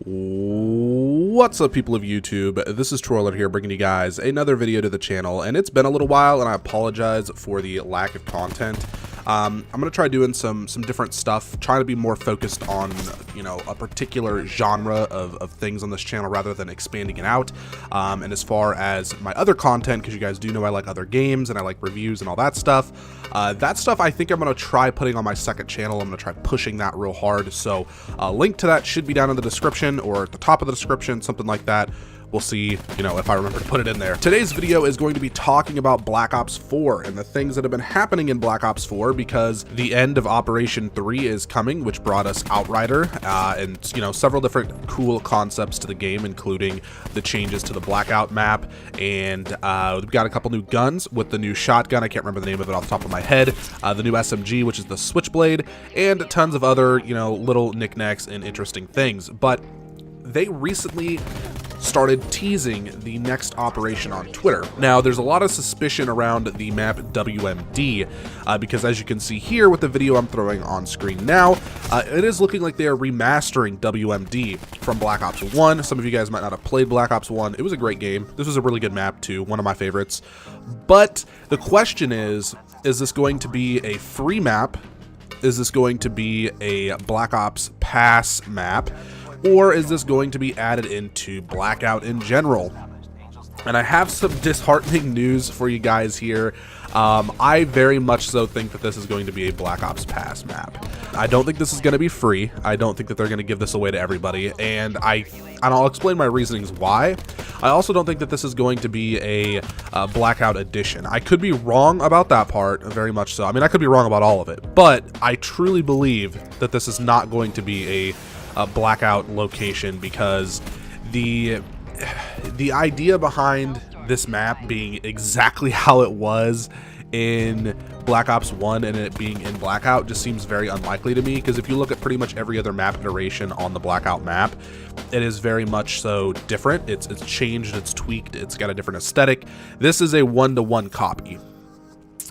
What's up, people of YouTube? This is Troller here, bringing you guys another video to the channel, and it's been a little while, and I apologize for the lack of content. I'm gonna try doing some different stuff, trying to be more focused on, you know, a particular genre of things on this channel rather than expanding it out. And as far as my other content, because you guys do know I like other games and I like reviews and all that stuff I think I'm gonna try putting on my second channel. I'm gonna try pushing that real hard. So a link to that should be down in the description or at the top of the description, something like that. We'll see, you know, if I remember to put it in there. Today's video is going to be talking about Black Ops 4 and the things that have been happening in Black Ops 4, because the end of Operation 3 is coming, which brought us Outrider, and, you know, several different cool concepts to the game, including the changes to the Blackout map, and we've got a couple new guns with the new shotgun. I can't remember the name of it off the top of my head. The new SMG, which is the Switchblade, and tons of other, you know, little knickknacks and interesting things. But they recently started teasing the next operation on Twitter. Now, there's a lot of suspicion around the map WMD, because as you can see here with the video I'm throwing on screen now, it is looking like they are remastering WMD from Black Ops 1. Some of you guys might not have played Black Ops 1. It was a great game. This was a really good map too, one of my favorites. But the question is this going to be a free map? Is this going to be a Black Ops Pass map? Or is this going to be added into Blackout in general? And I have some disheartening news for you guys here. I very much so think that this is going to be a Black Ops Pass map. I don't think this is going to be free. I don't think that they're going to give this away to everybody, and I'll explain my reasonings why. I also don't think that this is going to be a Blackout edition. I could be wrong about that part, very much so. I mean, I could be wrong about all of it, but I truly believe that this is not going to be a Blackout location, because the idea behind this map being exactly how it was in Black Ops 1 and it being in Blackout just seems very unlikely to me, because if you look at pretty much every other map iteration on the Blackout map, it is very much so different. It's changed, it's tweaked, it's got a different aesthetic. This is a one-to-one copy.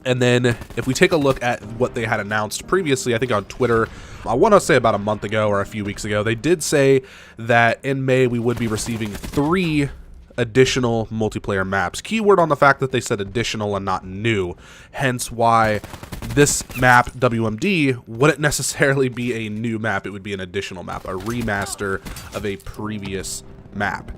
And then if we take a look at what they had announced previously, I think on Twitter, I want to say about a month ago or a few weeks ago, they did say that in May we would be receiving 3 additional multiplayer maps. Keyword on the fact that they said additional and not new, hence why this map WMD wouldn't necessarily be a new map. It would be an additional map, a remaster of a previous map.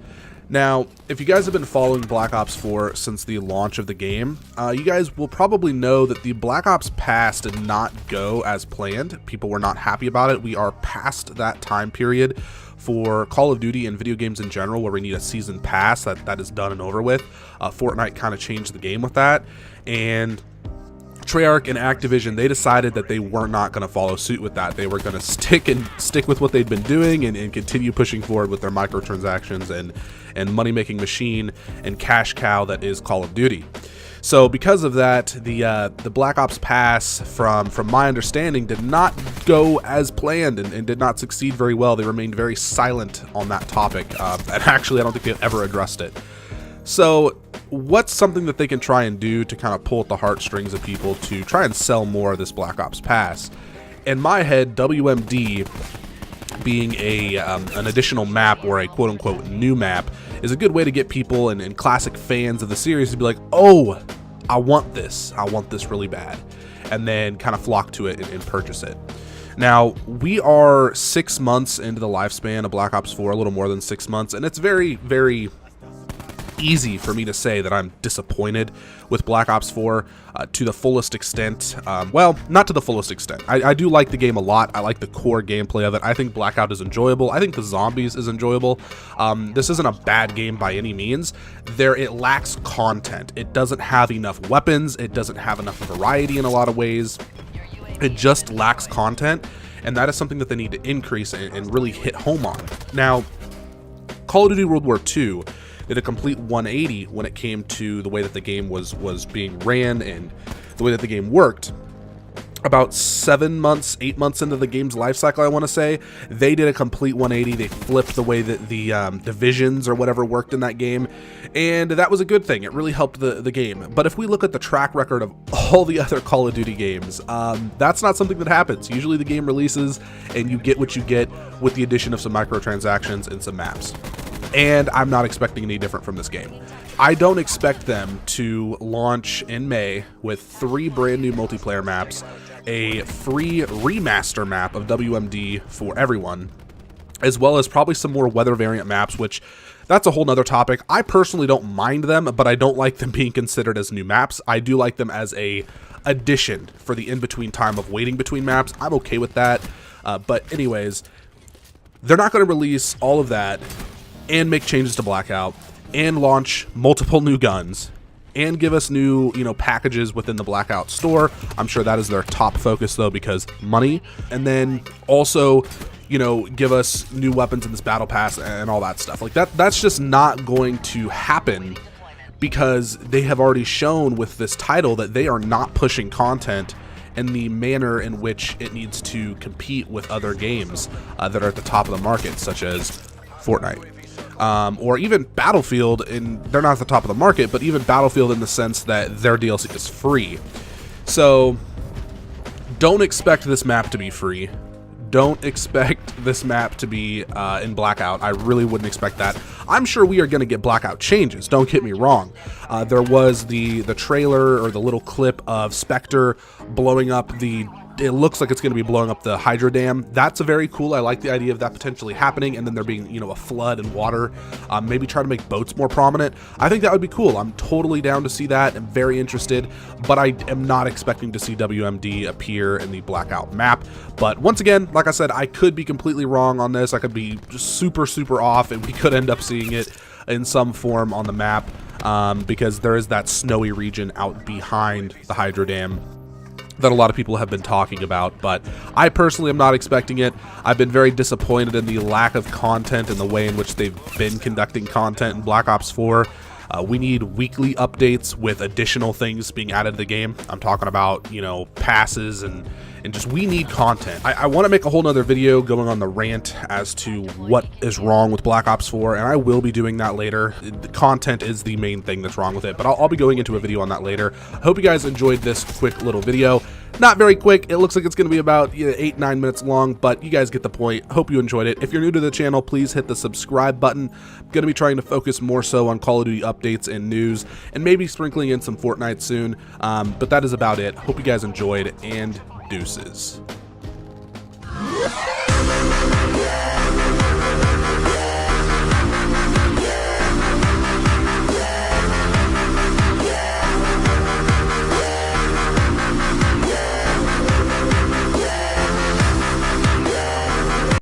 Now, if you guys have been following Black Ops 4 since the launch of the game, you guys will probably know that the Black Ops Pass did not go as planned. People were not happy about it. We are past that time period for Call of Duty and video games in general, where we need a season pass. That is done and over with. Fortnite kind of changed the game with that, and Treyarch and Activision, they decided that they were not going to follow suit with that. They were going to stick with what they'd been doing and continue pushing forward with their microtransactions and money-making machine and cash cow that is Call of Duty. So because of that, the Black Ops Pass, from my understanding, did not go as planned and did not succeed very well. They remained very silent on that topic, and actually I don't think they've ever addressed it. So what's something that they can try and do to kind of pull at the heartstrings of people to try and sell more of this Black Ops Pass? In my head, WMD being an additional map or a quote-unquote new map is a good way to get people and classic fans of the series to be like, oh, I want this really bad, and then kind of flock to it and purchase it. Now, we are 6 months into the lifespan of Black Ops 4, a little more than 6 months, and it's very, very easy for me to say that I'm disappointed with Black Ops 4 to the fullest extent. Well, not to the fullest extent. I do like the game a lot. I like the core gameplay of it. I think Blackout is enjoyable. I think the zombies is enjoyable. This isn't a bad game by any means. It lacks content. It doesn't have enough weapons. It doesn't have enough variety in a lot of ways. It just lacks content, and that is something that they need to increase and really hit home on. Now, Call of Duty World War II did a complete 180 when it came to the way that the game was being ran and the way that the game worked. about 7 months, 8 months into the game's life cycle, I want to say. They did a complete 180. They flipped the way that the divisions or whatever worked in that game, and that was a good thing. It really helped the game. But if we look at the track record of all the other Call of Duty games, that's not something that happens. Usually the game releases and you get what you get with the addition of some microtransactions and some maps. And I'm not expecting any different from this game. I don't expect them to launch in May with 3 brand new multiplayer maps, a free remaster map of WMD for everyone, as well as probably some more weather variant maps, which that's a whole nother topic. I personally don't mind them, but I don't like them being considered as new maps. I do like them as a addition for the in-between time of waiting between maps. I'm okay with that. But anyways, they're not going to release all of that and make changes to Blackout and launch multiple new guns and give us new, packages within the Blackout store. I'm sure that is their top focus though, because money. And then also, give us new weapons in this battle pass and all that stuff. Like that's just not going to happen, because they have already shown with this title that they are not pushing content in the manner in which it needs to compete with other games that are at the top of the market, such as Fortnite. Or even Battlefield, and they're not at the top of the market, but even Battlefield in the sense that their DLC is free. So don't expect this map to be free. Don't expect this map to be in Blackout. I really wouldn't expect that. I'm sure we are going to get Blackout changes, don't get me wrong. There was the trailer or the little clip of Spectre blowing up it looks like it's going to be blowing up the hydro dam. That's very cool. I like the idea of that potentially happening, and then there being, a flood and water. Maybe try to make boats more prominent. I think that would be cool. I'm totally down to see that. I'm very interested, but I am not expecting to see WMD appear in the Blackout map. But once again, like I said, I could be completely wrong on this. I could be just super, super off, and we could end up seeing it in some form on the map, because there is that snowy region out behind the hydro dam that a lot of people have been talking about, but I personally am not expecting it. I've been very disappointed in the lack of content and the way in which they've been conducting content in Black Ops 4. We need weekly updates with additional things being added to the game. I'm talking about, passes and just, we need content. I want to make a whole nother video going on the rant as to what is wrong with Black Ops 4, and I will be doing that later. The content is the main thing that's wrong with it, but I'll be going into a video on that later. I hope you guys enjoyed this quick little video. Not very quick. It looks like it's going to be about 8-9 minutes long, but you guys get the point. Hope you enjoyed it. If you're new to the channel, please hit the subscribe button. I'm going to be trying to focus more so on Call of Duty updates and news, and maybe sprinkling in some Fortnite soon, but that is about it. Hope you guys enjoyed, and deuces.